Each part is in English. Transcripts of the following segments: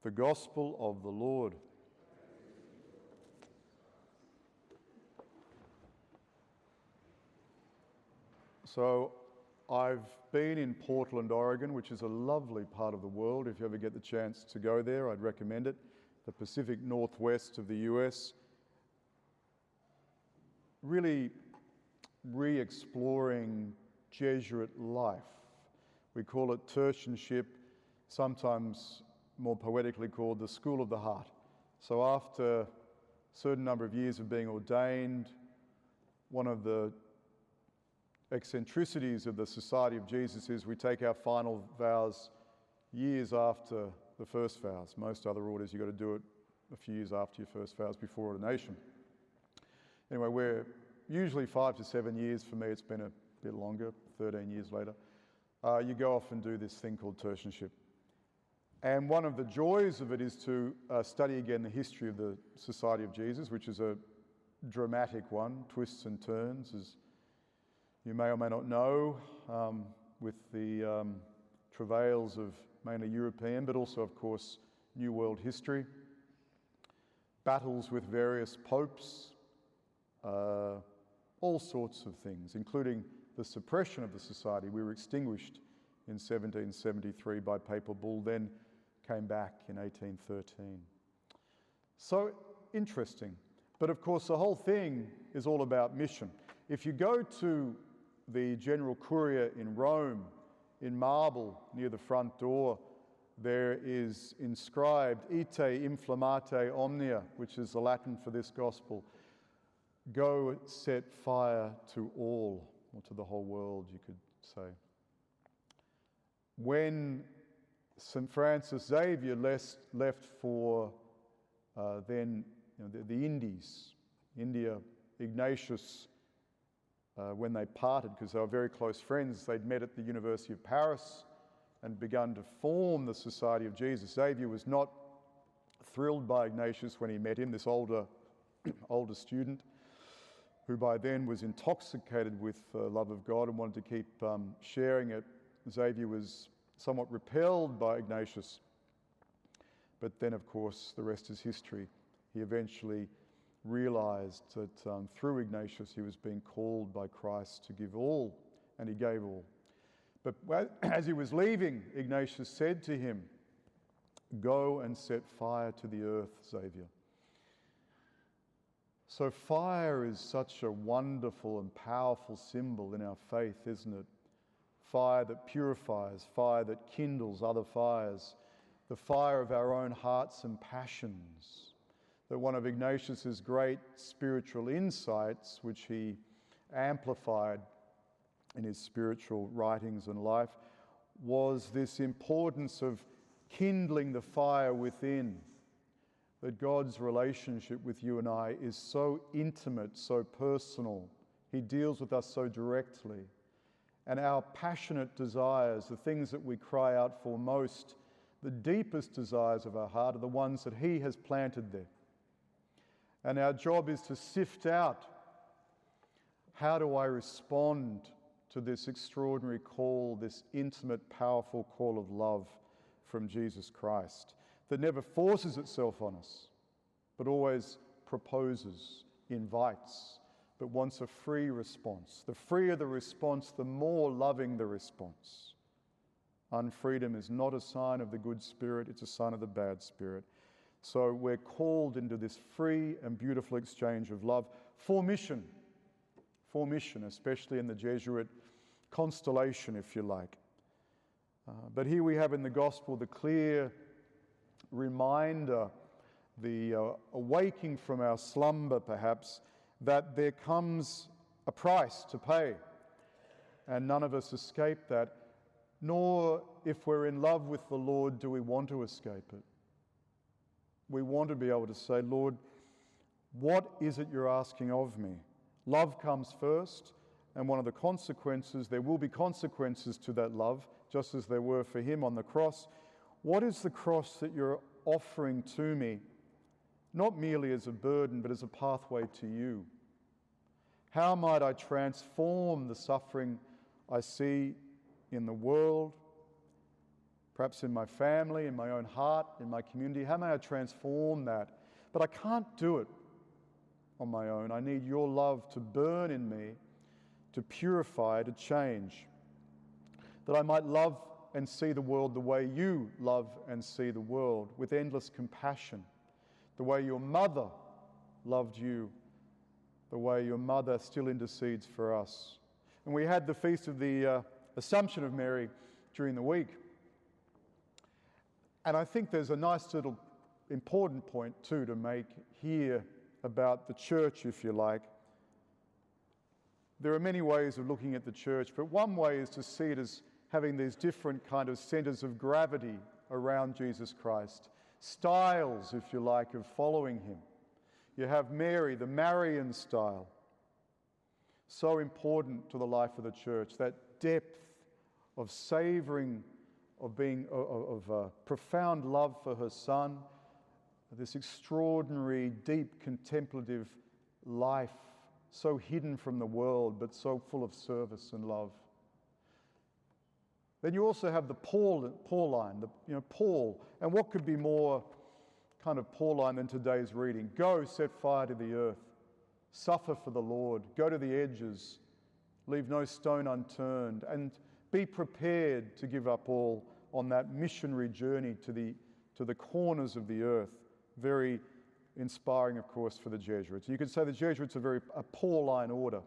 The Gospel of the Lord. So I've been in Portland, Oregon, which is a lovely part of the world. If you ever get the chance to go there, I'd recommend it. The Pacific Northwest of the US. Really re-exploring Jesuit life. We call it tertianship, sometimes more poetically called the School of the Heart. So after a certain number of years of being ordained, one of the eccentricities of the Society of Jesus is we take our final vows years after the first vows. Most other orders, you've got to do it a few years after your first vows before ordination. Anyway, we're usually 5 to 7 years. For me, it's been a bit longer, 13 years later. You go off and do this thing called tertianship. And one of the joys of it is to study again the history of the Society of Jesus, which is a dramatic one, twists and turns, as you may or may not know, with the travails of mainly European, but also, of course, New World history. Battles with various popes, all sorts of things, including the suppression of the society. We were extinguished in 1773 by papal bull, then came back in 1813. So interesting. But of course, the whole thing is all about mission. If you go to the General Curia in Rome, in marble near the front door, there is inscribed Ite inflammate omnia, which is the Latin for this gospel. Go set fire to all, or to the whole world, you could say. When St. Francis Xavier left for then the Indies, India, Ignatius, when they parted, because they were very close friends, they'd met at the University of Paris and begun to form the Society of Jesus. Xavier was not thrilled by Ignatius when he met him, this older student, who by then was intoxicated with the love of God and wanted to keep sharing it. Xavier was somewhat repelled by Ignatius. But then, of course, the rest is history. He eventually realized that through Ignatius he was being called by Christ to give all, and he gave all. But as he was leaving, Ignatius said to him, "Go and set fire to the earth, Xavier." So fire is such a wonderful and powerful symbol in our faith, isn't it? Fire that purifies, fire that kindles other fires, the fire of our own hearts and passions. That one of Ignatius's great spiritual insights, which he amplified in his spiritual writings and life, was this importance of kindling the fire within. That God's relationship with you and I is so intimate, so personal. He deals with us so directly. And our passionate desires, the things that we cry out for most, the deepest desires of our heart are the ones that He has planted there. And our job is to sift out, how do I respond to this extraordinary call, this intimate, powerful call of love from Jesus Christ, that never forces itself on us, but always proposes, invites, but wants a free response. The freer the response, the more loving the response. Unfreedom is not a sign of the good spirit, it's a sign of the bad spirit. So we're called into this free and beautiful exchange of love for mission, especially in the Jesuit constellation, if you like. But here we have in the gospel the clear reminder, the awaking from our slumber perhaps, that there comes a price to pay, and none of us escape that, nor if we're in love with the Lord do we want to escape it. We want to be able to say, Lord, what is it you're asking of me? Love comes first, and one of the consequences, there will be consequences to that love, just as there were for him on the cross. What is the cross that you're offering to me, not merely as a burden, but as a pathway to you? How might I transform the suffering I see in the world perhaps in my family, in my own heart, in my community. How may I transform that? But I can't do it on my own. I need your love to burn in me, to purify, to change, that I might love and see the world the way you love and see the world, with endless compassion, the way your mother loved you, the way your mother still intercedes for us. And we had the feast of the Assumption of Mary during the week. And I think there's a nice little important point too to make here about the church, if you like. There are many ways of looking at the church, but one way is to see it as having these different kind of centres of gravity around Jesus Christ, styles, if you like, of following him. You have Mary, the Marian style, so important to the life of the church, that depth of savouring, of profound love for her son, this extraordinary, deep, contemplative life, so hidden from the world, but so full of service and love. Then you also have the Pauline, Paul. And what could be more kind of Pauline than today's reading? Go, set fire to the earth. Suffer for the Lord. Go to the edges. Leave no stone unturned. And be prepared to give up all on that missionary journey to the corners of the earth. Very inspiring, of course, for the Jesuits. You could say the Jesuits are a Pauline order.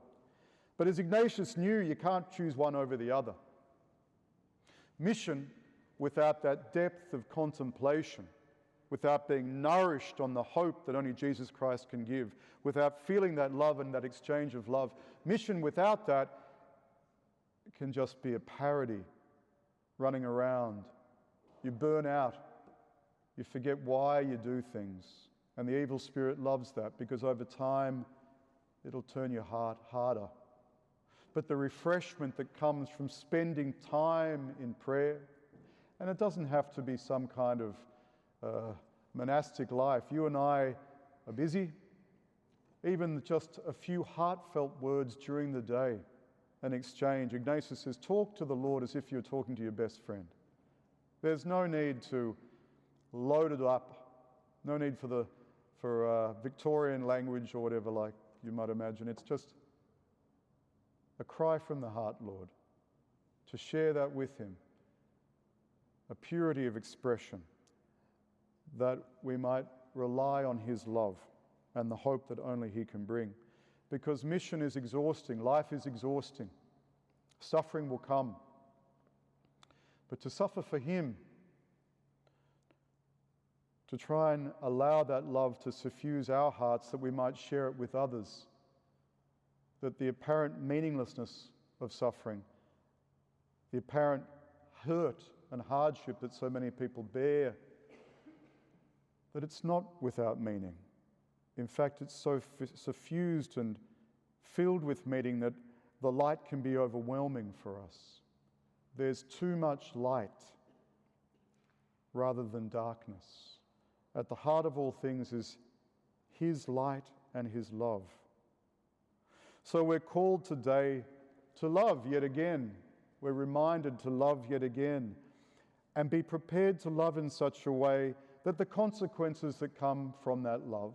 But as Ignatius knew, you can't choose one over the other. Mission without that depth of contemplation, without being nourished on the hope that only Jesus Christ can give, without feeling that love and that exchange of love, mission without that can just be a parody, running around. You burn out. You forget why you do things. And the evil spirit loves that, because over time it'll turn your heart harder. But the refreshment that comes from spending time in prayer, and it doesn't have to be some kind of monastic life. You and I are busy. Even just a few heartfelt words during the day, an exchange. Ignatius says, talk to the Lord as if you're talking to your best friend. There's no need to load it up, no need for Victorian language or whatever, like you might imagine. It's just a cry from the heart, Lord, to share that with him, a purity of expression, that we might rely on his love and the hope that only he can bring. Because mission is exhausting, life is exhausting, suffering will come. But to suffer for him, to try and allow that love to suffuse our hearts that we might share it with others, that the apparent meaninglessness of suffering, the apparent hurt and hardship that so many people bear, that it's not without meaning. In fact, it's so suffused and filled with meaning that the light can be overwhelming for us. There's too much light rather than darkness. At the heart of all things is his light and his love. So we're called today to love yet again. We're reminded to love yet again, and be prepared to love in such a way that the consequences that come from that love,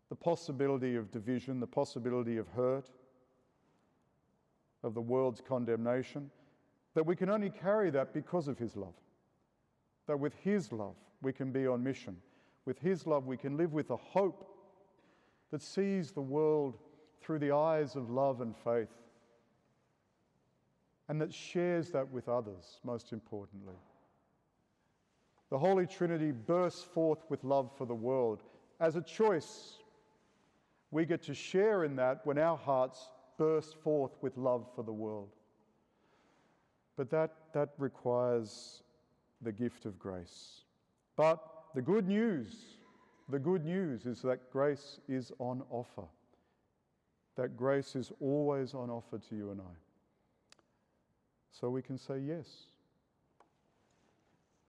the possibility of division, the possibility of hurt, of the world's condemnation, that we can only carry that because of his love. That with his love we can be on mission. With his love we can live with a hope that sees the world through the eyes of love and faith, and that shares that with others, most importantly. The Holy Trinity bursts forth with love for the world. As a choice, we get to share in that when our hearts burst forth with love for the world. But that requires the gift of grace. But the good news is that grace is on offer. That grace is always on offer to you and I. So we can say yes.